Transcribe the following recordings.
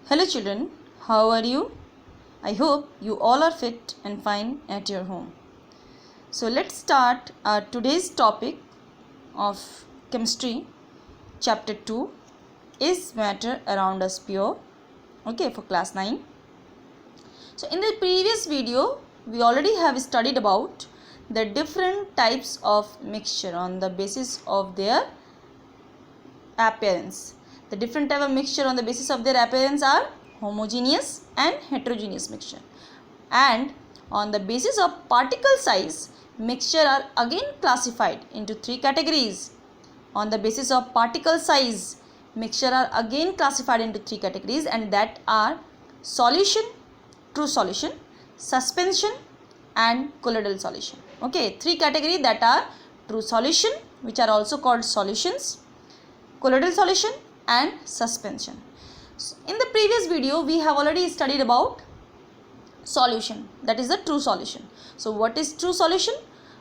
Hello children, how are you? I hope you all are fit and fine at your home. So let's start our today's topic of chemistry, chapter 2, Is Matter Around Us Pure? Okay, for class 9. So in the previous video, we already have studied about the different types of mixture on the basis of their appearance. The different type of mixture on the basis of their appearance are homogeneous and heterogeneous mixture. And on the basis of particle size, mixture are again classified into three categories. On the basis of particle size, mixture are again classified into three categories, and that are solution, true solution, suspension and colloidal solution. Okay, three categories that are true solution, which are also called solutions, colloidal solution and suspension. So in the previous video we have already studied about solution, that is the true solution. So what is true solution?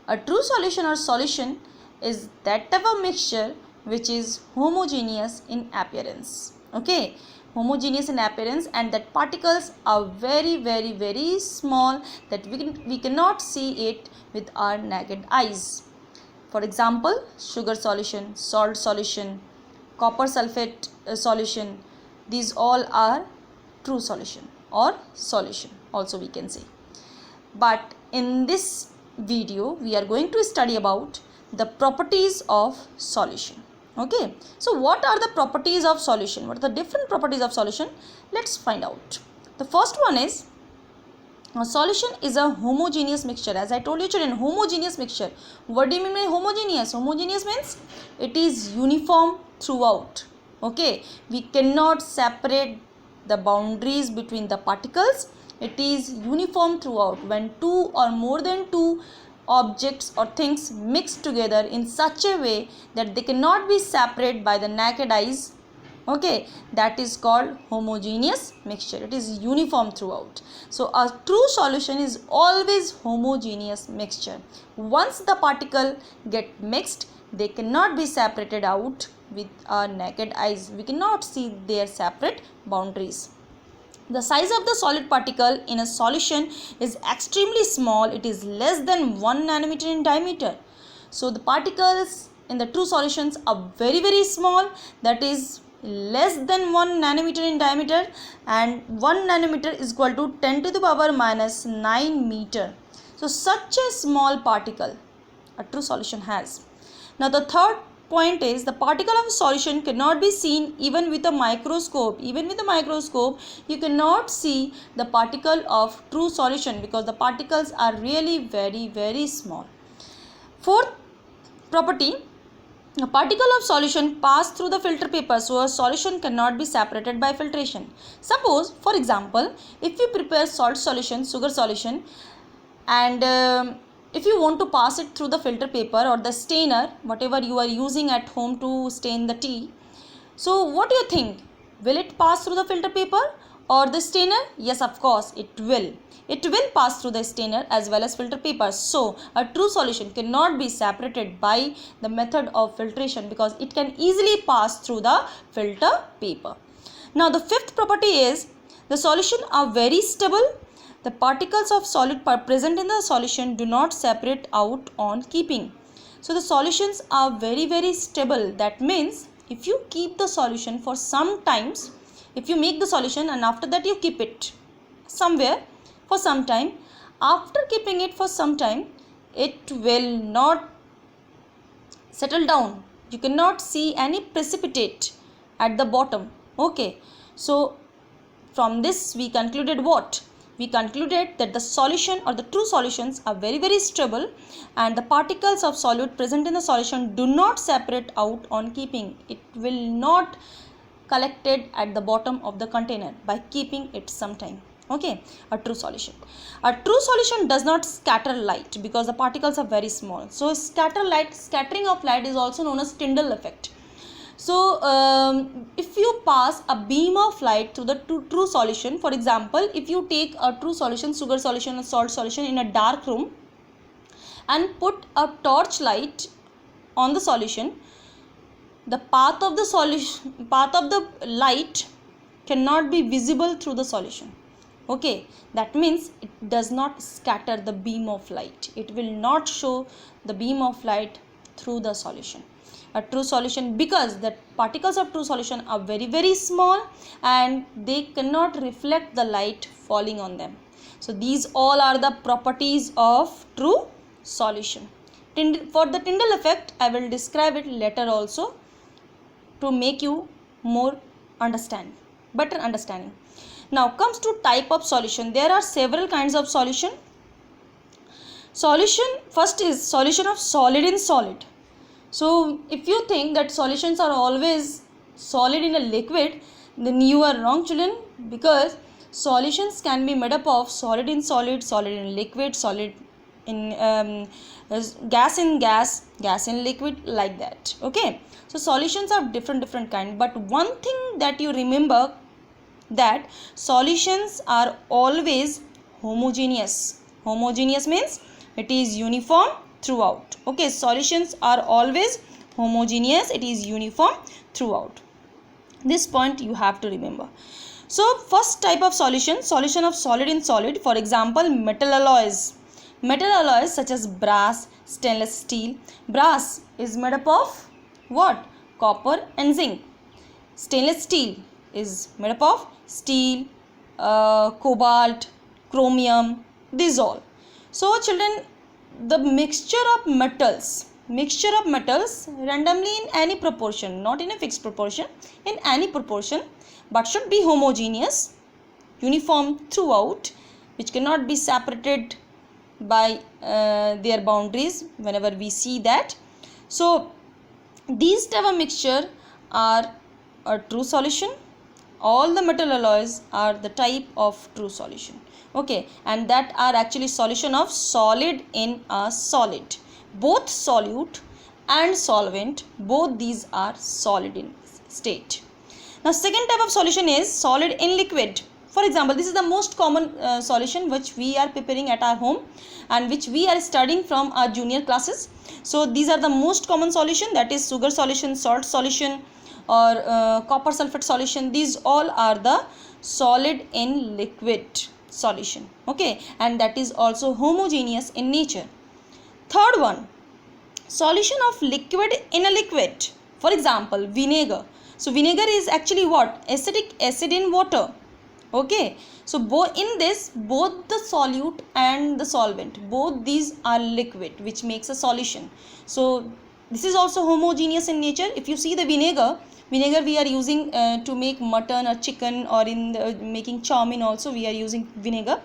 A true solution or solution is that type of mixture which is homogeneous in appearance. Okay, homogeneous in appearance, and that particles are very small, that we cannot see it with our naked eyes. For example, sugar solution, salt solution, copper sulfate solution, these all are true solution or solution also we can say. But in this video we are going to study about the properties of solution. Okay, so what are the properties of solution? What are the different properties of solution? Let's find out. The first one is a solution is a homogeneous mixture. As I told you children, homogeneous mixture. What do you mean by homogeneous? Homogeneous means it is uniform throughout. Okay, we cannot separate the boundaries between the particles. It is uniform throughout. When two or more than two objects or things mix together in such a way that they cannot be separated by the naked eyes, okay, that is called homogeneous mixture. It is uniform throughout. So a true solution is always homogeneous mixture. Once the particle get mixed, they cannot be separated out with our naked eyes. We cannot see their separate boundaries. The size of the solid particle in a solution is extremely small. It is less than 1 nanometer in diameter. So the particles in the true solutions are very small, that is less than 1 nanometer in diameter, and 1 nanometer is equal to 10 to the power minus 9 meter. So such a small particle a true solution has. Now the third point is the particle of a solution cannot be seen even with a microscope. Even with a microscope you cannot see the particle of true solution because the particles are really very small. Fourth property, a particle of solution pass through the filter paper, so a solution cannot be separated by filtration. Suppose, for example, if you prepare salt solution, sugar solution, and if you want to pass it through the filter paper or the stainer, whatever you are using at home to stain the tea, so what do you think? Will it pass through the filter paper or the stainer? Yes, of course it will. It will pass through the stainer as well as filter paper. So a true solution cannot be separated by the method of filtration because it can easily pass through the filter paper. Now the fifth property is the solution are very stable. The particles of solid present in the solution do not separate out on keeping. So the solutions are very stable. That means if you keep the solution for some times, if you make the solution and after that you keep it somewhere for some time, after keeping it for some time, it will not settle down. You cannot see any precipitate at the bottom. Okay, so from this we concluded what? We concluded that the solution or the true solutions are very stable, and the particles of solute present in the solution do not separate out on keeping. It will not collected at the bottom of the container by keeping it some time. Okay, a true solution. A true solution does not scatter light because the particles are very small. So scattering of light is also known as Tyndall effect. So if you pass a beam of light through the true solution, for example, if you take a true solution, sugar solution or salt solution in a dark room and put a torch light on the solution, the path of the light cannot be visible through the solution. Okay, that means it does not scatter the beam of light. It will not show the beam of light through the solution. A true solution, because the particles of true solution are very, very small and they cannot reflect the light falling on them. So these all are the properties of true solution. For the Tyndall effect, I will describe it later also to make you more better understanding. Now comes to type of solution. There are several kinds of solution. First is solution of solid in solid. So if you think that solutions are always solid in a liquid, then you are wrong, children, because solutions can be made up of solid in solid, solid in liquid, solid in gas in gas, gas in liquid, like that. Okay, so solutions are different kind, but one thing that you remember, that solutions are always homogeneous. Homogeneous means it is uniform throughout. Okay, solutions are always homogeneous, it is uniform throughout. This point you have to remember. So first type of solution of solid in solid. For example, metal alloys such as brass, stainless steel. Brass is made up of what? Copper and zinc. Stainless steel is made up of steel, cobalt, chromium, these all. So children, the mixture of metals randomly in any proportion, not in a fixed proportion, in any proportion, but should be homogeneous, uniform throughout, which cannot be separated by their boundaries whenever we see that. So these type of mixture are a true solution. All the metal alloys are the type of true solution. Okay, and that are actually solution of solid in a solid. Both solute and solvent, both these are solid in state. Now second type of solution is solid in liquid. For example, this is the most common solution which we are preparing at our home and which we are studying from our junior classes. So these are the most common solution, that is sugar solution, salt solution, or copper sulfate solution. These all are the solid in liquid solution. Okay, and that is also homogeneous in nature. Third one, solution of liquid in a liquid. For example, vinegar. So vinegar is actually what? Acetic acid in water. Okay, so in this, both the solute and the solvent, both these are liquid, which makes a solution. So this is also homogeneous in nature. If you see the vinegar we are using to make mutton or chicken, or in making chow mein also we are using vinegar.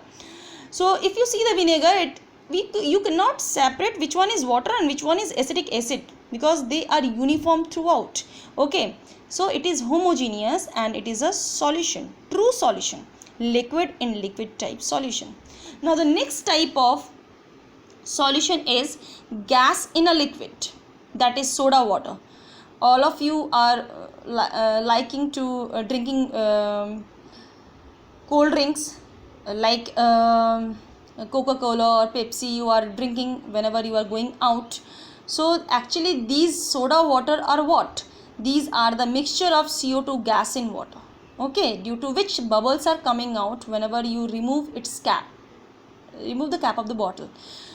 So if you see the vinegar, you cannot separate which one is water and which one is acetic acid, because they are uniform throughout. Okay, so it is homogeneous and it is a solution, true solution, liquid in liquid type solution. Now the next type of solution is gas in a liquid, that is soda water. All of you are liking to drinking cold drinks like Coca-Cola or Pepsi. You are drinking whenever you are going out. So actually these soda water are what? These are the mixture of CO2 gas in water. Okay, due to which bubbles are coming out whenever you remove its cap, remove the cap of the bottle.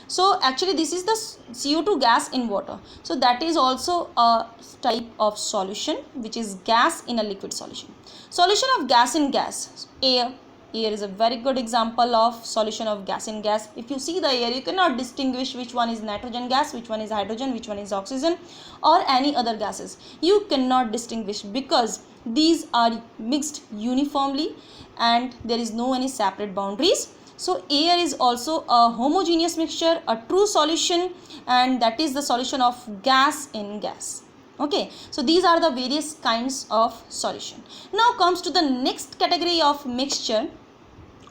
So actually this is the CO2 gas in water. So that is also a type of solution, which is gas in a liquid solution. Solution of gas in gas. Air is a very good example of solution of gas in gas. If you see the air, you cannot distinguish which one is nitrogen gas, which one is hydrogen, which one is oxygen, or any other gases. You cannot distinguish because these are mixed uniformly and there is no any separate boundaries. So air is also a homogeneous mixture, a true solution, and that is the solution of gas in gas. Okay, so these are the various kinds of solution. Now comes to the next category of mixture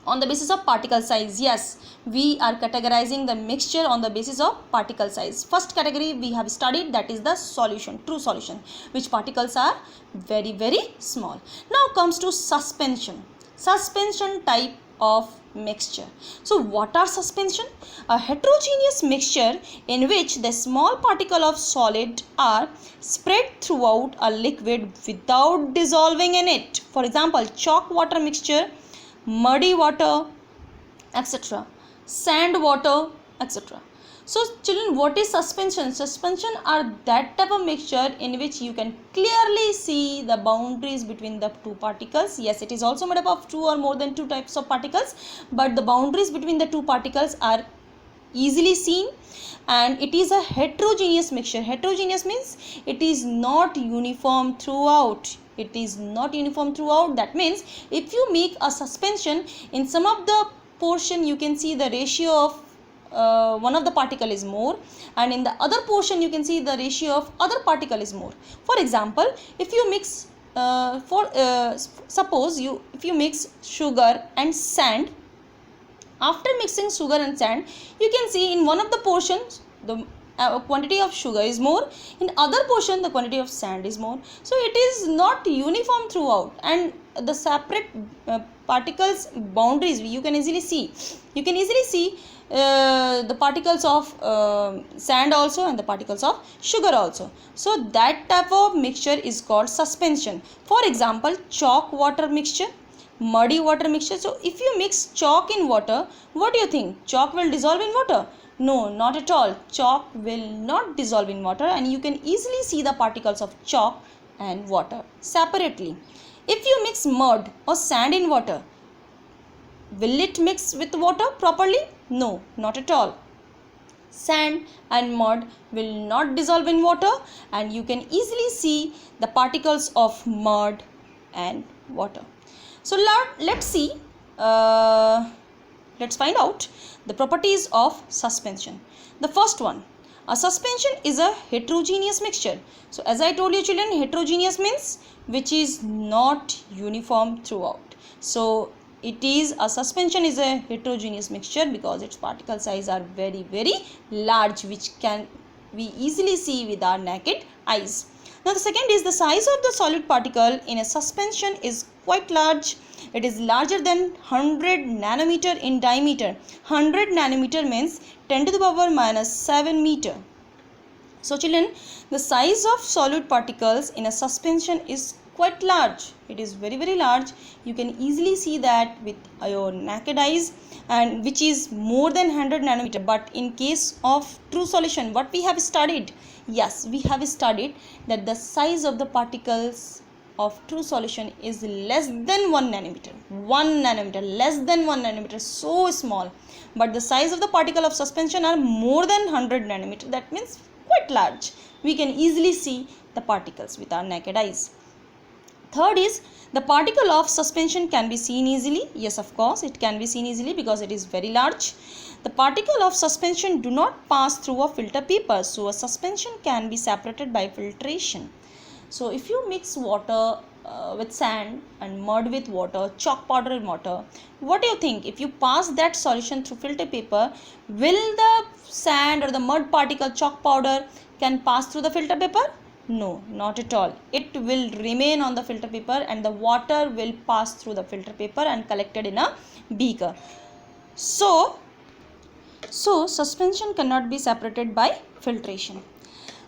on the basis of particle size. Yes, we are categorizing the mixture on the basis of particle size. First category we have studied, that is the solution, true solution, which particles are very, very small. Now comes to suspension. Suspension type of mixture. So what are suspension? A heterogeneous mixture in which the small particle of solid are spread throughout a liquid without dissolving in it. For example, chalk water mixture, muddy water, etc., sand water, etc. So children, what is suspension? Suspension are that type of mixture in which you can clearly see the boundaries between the two particles. Yes, it is also made up of two or more than two types of particles, but the boundaries between the two particles are easily seen, and it is a heterogeneous mixture. Heterogeneous means it is not uniform throughout. It is not uniform throughout. That means if you make a suspension, in some of the portion you can see the ratio of one of the particle is more, and in the other portion you can see the ratio of other particle is more. For example, if you mix suppose if you mix sugar and sand, after mixing sugar and sand, you can see in one of the portions the quantity of sugar is more, in other portion the quantity of sand is more. So it is not uniform throughout, and the separate particles boundaries you can easily see. You can easily see the particles of sand also and the particles of sugar also. So that type of mixture is called suspension. For example, chalk water mixture, muddy water mixture. So if you mix chalk in water, what do you think? Chalk will dissolve in water? No, not at all. Chalk will not dissolve in water, and you can easily see the particles of chalk and water separately. If you mix mud or sand in water, will it mix with water properly? No, not at all. Sand and mud will not dissolve in water, and you can easily see the particles of mud and water. So let's see, let's find out the properties of suspension. The first one, a suspension is a heterogeneous mixture. So as I told you children, heterogeneous means which is not uniform throughout. So it is a suspension is a heterogeneous mixture because its particle size are very large, which can we easily see with our naked eyes. Now the second is the size of the solid particle in a suspension is quite large. It is larger than 100 nanometer in diameter. 100 nanometer means 10 to the power minus 7 meter. So children, the size of solid particles in a suspension is quite large. It is very large. You can easily see that with your naked eyes, and which is more than 100 nanometer. But in case of true solution, what we have studied? Yes, we have studied that the size of the particles of true solution is less than 1 nanometer. 1 nanometer, less than 1 nanometer, so small. But the size of the particle of suspension are more than 100 nanometer. That means quite large. We can easily see the particles with our naked eyes. Third is the particle of suspension can be seen easily. Yes, of course, it can be seen easily because it is very large. The particle of suspension do not pass through a filter paper, so a suspension can be separated by filtration. So if you mix water with sand and mud with water, chalk powder and water, what do you think? If you pass that solution through filter paper, will the sand or the mud particle, chalk powder, can pass through the filter paper? No, not at all. It will remain on the filter paper, and the water will pass through the filter paper and collected in a beaker. So suspension cannot be separated by filtration.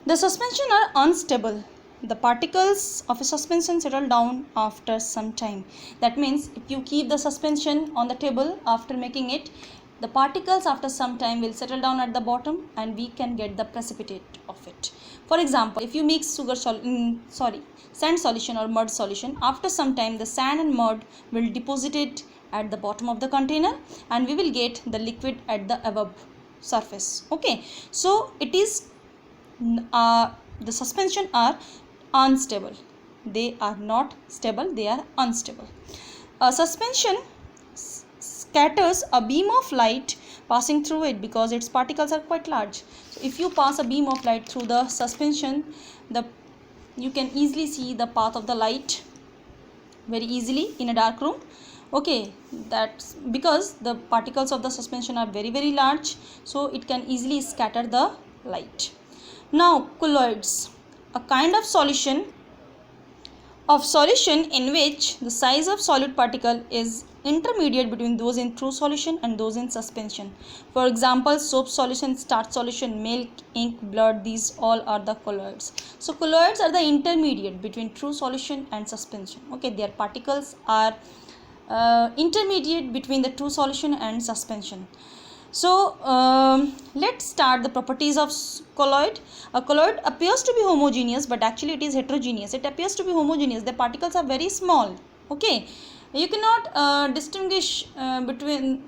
The suspension are unstable. The particles of a suspension settle down after some time. That means if you keep the suspension on the table after making it, the particles after some time will settle down at the bottom, and we can get the precipitate of it. For example, if you mix sand solution or mud solution, after some time the sand and mud will deposit it at the bottom of the container, and we will get the liquid at the above surface. Okay, so it is the suspension are unstable. They are not stable, they are unstable. A suspension scatters a beam of light passing through it because its particles are quite large. So if you pass a beam of light through the suspension, you can easily see the path of the light very easily in a dark room. Okay, that's because the particles of the suspension are very large, so it can easily scatter the light. Now colloids, a kind of solution of solution in which the size of solid particle is intermediate between those in true solution and those in suspension. For example, soap solution, starch solution, milk, ink, blood, these all are the colloids. So colloids are the intermediate between true solution and suspension. Okay, their particles are intermediate between the true solution and suspension. So let's start the properties of colloid. A colloid appears to be homogeneous, but actually it is heterogeneous. It appears to be homogeneous. The particles are very small. Okay, you cannot distinguish between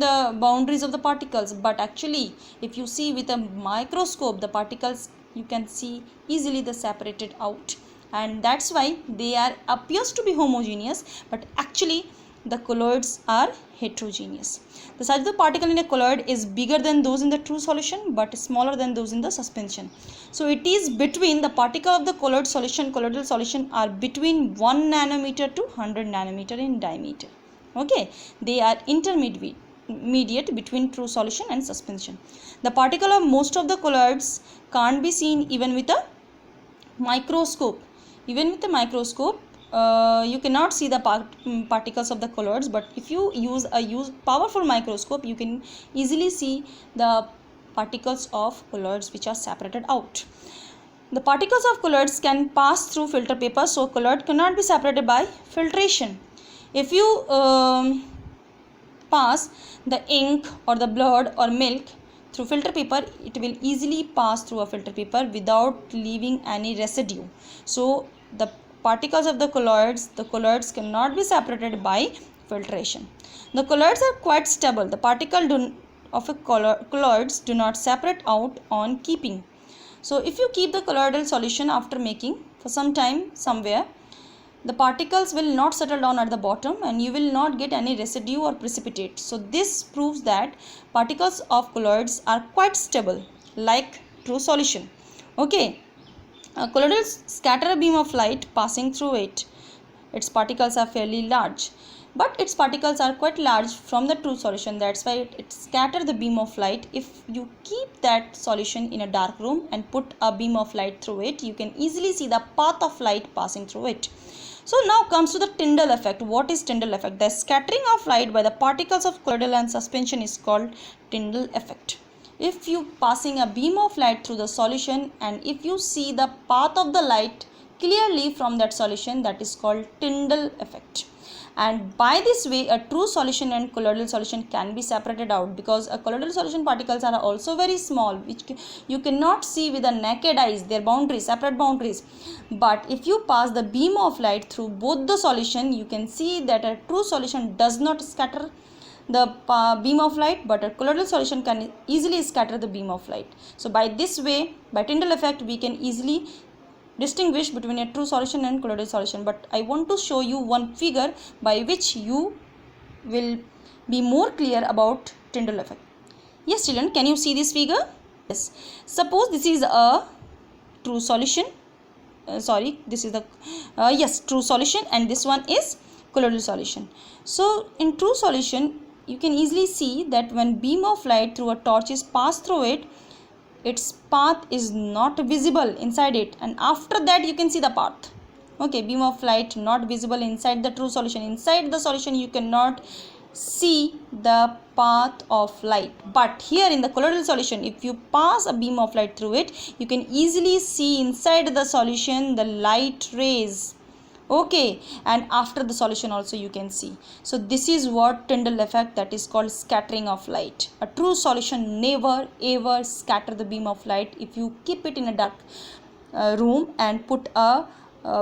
the boundaries of the particles, but actually if you see with a microscope the particles, you can see easily the separated out, and that's why they are appears to be homogeneous, but actually the colloids are heterogeneous. The size of the particle in a colloid is bigger than those in the true solution but smaller than those in the suspension. So it is between the particle of the colloidal solution are between 1 nanometer to 100 nanometer in diameter. Okay, they are intermediate between true solution and suspension. The particle of most of the colloids can't be seen even with a microscope. Even with a microscope, you cannot see the particles of the colloids, but if you use a powerful microscope, you can easily see the particles of colloids which are separated out. The particles of colloids can pass through filter paper, so colloid cannot be separated by filtration. If you pass the ink or the blood or milk through filter paper, it will easily pass through a filter paper without leaving any residue. So the particles of the colloids cannot be separated by filtration. The colloids are quite stable. The particle of a colloids do not separate out on keeping. So if you keep the colloidal solution after making for some time somewhere, the particles will not settle down at the bottom and you will not get any residue or precipitate. So this proves that particles of colloids are quite stable like true solution. Okay, a colloid will scatter a beam of light passing through it. Its particles are fairly large, but its particles are quite large from the true solution. That's why it scatters the beam of light. If you keep that solution in a dark room and put a beam of light through it, you can easily see the path of light passing through it. So now comes to the Tyndall effect. What is Tyndall effect? The scattering of light by the particles of colloidal and suspension is called Tyndall effect. If you passing a beam of light through the solution and if you see the path of the light clearly from that solution, that is called Tyndall effect. And by this way a true solution and colloidal solution can be separated out, because a colloidal solution particles are also very small, which you cannot see with the naked eyes, their boundaries, separate boundaries. But if you pass the beam of light through both the solution, you can see that a true solution does not scatter the beam of light, but a colloidal solution can easily scatter the beam of light. So by this way, by Tyndall effect, we can easily distinguish between a true solution and colloidal solution. But I want to show you one figure by which you will be more clear about Tyndall effect. Yes children, can you see this figure? Yes. Suppose this is a true solution. This is the true solution, and this one is colloidal solution. So in true solution, you can easily see that when beam of light through a torch is passed through it, its path is not visible inside it, and after that you can see the path. Okay, beam of light not visible inside the true solution. Inside the solution you cannot see the path of light, but here in the colloidal solution, if you pass a beam of light through it, you can easily see inside the solution the light rays. Okay, and after the solution also you can see. So this is what Tyndall effect, that is called scattering of light. A true solution never ever scatter the beam of light if you keep it in a dark room and put a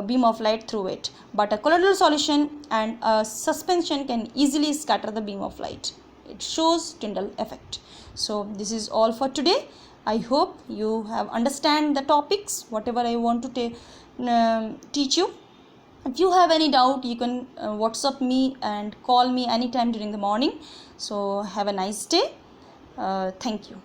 beam of light through it, but a colloidal solution and a suspension can easily scatter the beam of light. It shows Tyndall effect. So this is all for today. I hope you have understand the topics whatever I want to teach you. If you have any doubt, you can WhatsApp me and call me anytime during the morning. So have a nice day. Thank you.